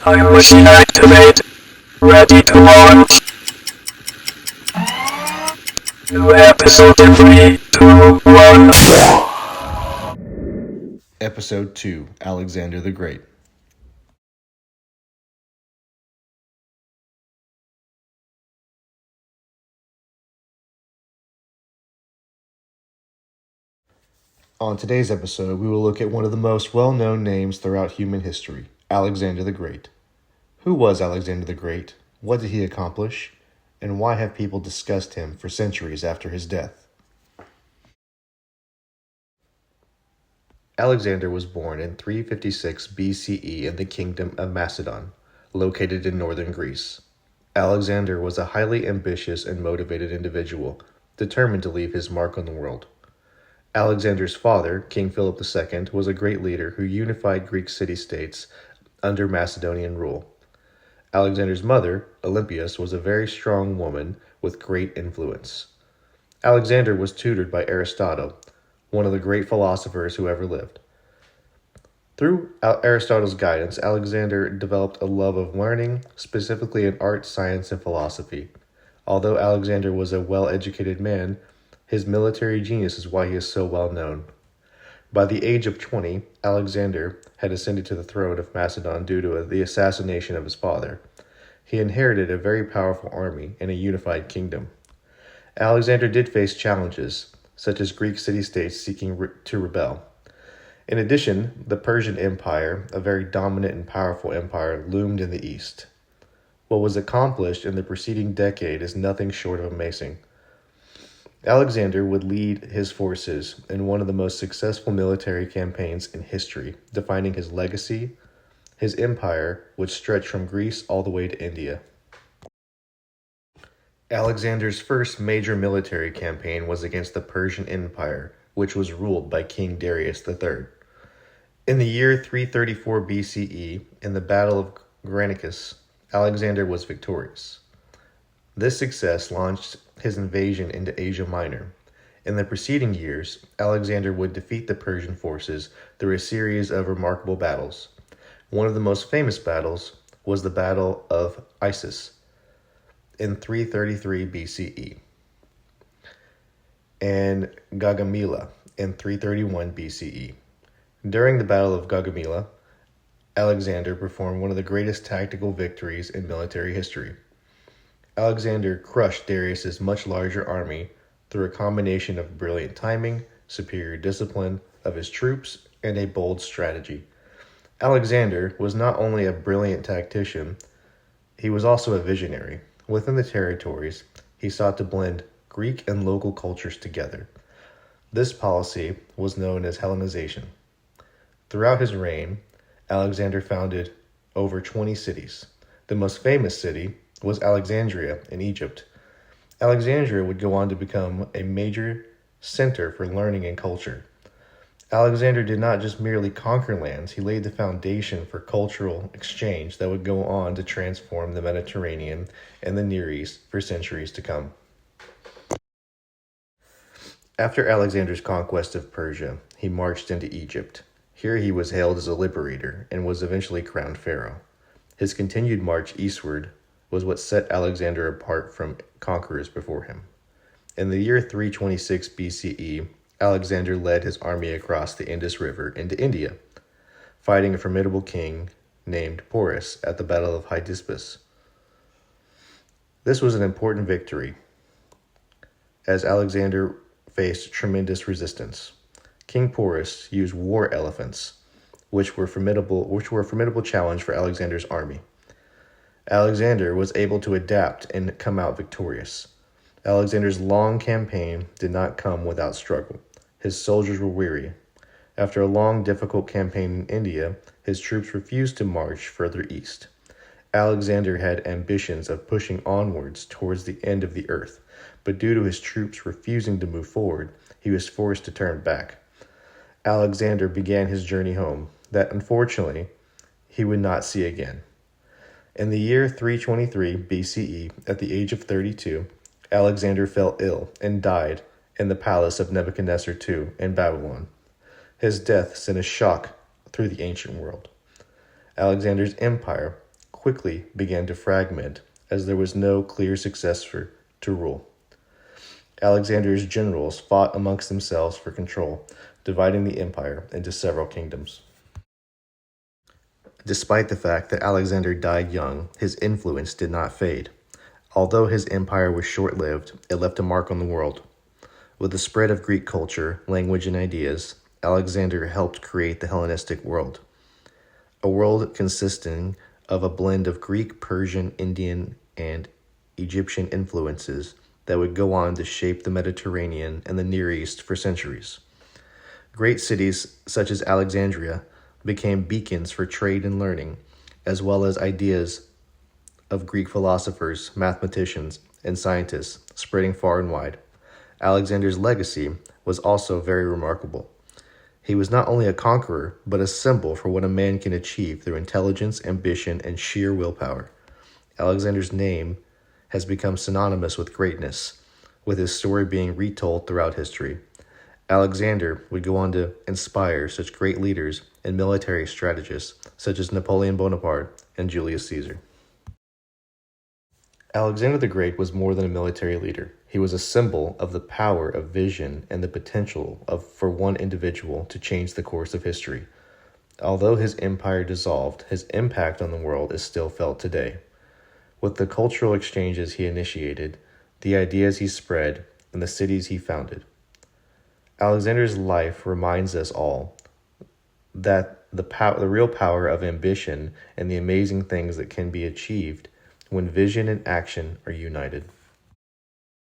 Time machine activate. Ready to launch. New episode in 3, 2, 1. Episode 2, Alexander the Great. On today's episode, we will look at one of the most well-known names throughout human history, Alexander the Great. Who was Alexander the Great? What did he accomplish? And why have people discussed him for centuries after his death? Alexander was born in 356 BCE in the Kingdom of Macedon, located in northern Greece. Alexander was a highly ambitious and motivated individual, determined to leave his mark on the world. Alexander's father, King Philip II, was a great leader who unified Greek city-states under Macedonian rule. Alexander's mother, Olympias, was a very strong woman with great influence. Alexander was tutored by Aristotle, one of the great philosophers who ever lived. Through Aristotle's guidance, Alexander developed a love of learning, specifically in art, science, and philosophy. Although Alexander was a well-educated man, his military genius is why he is so well known. By the age of 20, Alexander had ascended to the throne of Macedon due to the assassination of his father. He inherited a very powerful army and a unified kingdom. Alexander did face challenges, such as Greek city-states seeking to rebel. In addition, the Persian Empire, a very dominant and powerful empire, loomed in the east. What was accomplished in the preceding decade is nothing short of amazing. Alexander would lead his forces in one of the most successful military campaigns in history, defining his legacy. His empire would stretch from Greece all the way to India. Alexander's first major military campaign was against the Persian Empire, which was ruled by King Darius III. In the year 334 BCE, in the Battle of Granicus, Alexander was victorious. This success launched his invasion into Asia Minor. In the preceding years, Alexander would defeat the Persian forces through a series of remarkable battles. One of the most famous battles was the Battle of Issus in 333 BCE, and Gaugamela in 331 BCE. During the Battle of Gaugamela, Alexander performed one of the greatest tactical victories in military history. Alexander crushed Darius's much larger army through a combination of brilliant timing, superior discipline of his troops, and a bold strategy. Alexander was not only a brilliant tactician, he was also a visionary. Within the territories, he sought to blend Greek and local cultures together. This policy was known as Hellenization. Throughout his reign, Alexander founded over 20 cities. The most famous city was Alexandria in Egypt. Alexandria would go on to become a major center for learning and culture. Alexander did not just merely conquer lands, he laid the foundation for cultural exchange that would go on to transform the Mediterranean and the Near East for centuries to come. After Alexander's conquest of Persia, he marched into Egypt. Here he was hailed as a liberator and was eventually crowned pharaoh. His continued march eastward was what set Alexander apart from conquerors before him. In the year 326 BCE, Alexander led his army across the Indus River into India, fighting a formidable king named Porus at the Battle of Hydaspes. This was an important victory, as Alexander faced tremendous resistance. King Porus used war elephants, which were a formidable challenge for Alexander's army. Alexander was able to adapt and come out victorious. Alexander's long campaign did not come without struggle. His soldiers were weary. After a long, difficult campaign in India, his troops refused to march further east. Alexander had ambitions of pushing onwards towards the end of the earth, but due to his troops refusing to move forward, he was forced to turn back. Alexander began his journey home, that unfortunately he would not see again. In the year 323 BCE, at the age of 32, Alexander fell ill and died in the palace of Nebuchadnezzar II in Babylon. His death sent a shock through the ancient world. Alexander's empire quickly began to fragment as there was no clear successor to rule. Alexander's generals fought amongst themselves for control, dividing the empire into several kingdoms. Despite the fact that Alexander died young, his influence did not fade. Although his empire was short-lived, it left a mark on the world. With the spread of Greek culture, language, and ideas, Alexander helped create the Hellenistic world, a world consisting of a blend of Greek, Persian, Indian, and Egyptian influences that would go on to shape the Mediterranean and the Near East for centuries. Great cities such as Alexandria became beacons for trade and learning, as well as ideas of Greek philosophers, mathematicians, and scientists spreading far and wide. Alexander's legacy was also very remarkable. He was not only a conqueror, but a symbol for what a man can achieve through intelligence, ambition, and sheer willpower. Alexander's name has become synonymous with greatness, with his story being retold throughout history. Alexander would go on to inspire such great leaders and military strategists such as Napoleon Bonaparte and Julius Caesar. Alexander the Great was more than a military leader. He was a symbol of the power of vision and the potential for one individual to change the course of history. Although his empire dissolved, his impact on the world is still felt today. With the cultural exchanges he initiated, the ideas he spread, and the cities he founded. Alexander's life reminds us all that the real power of ambition and the amazing things that can be achieved when vision and action are united.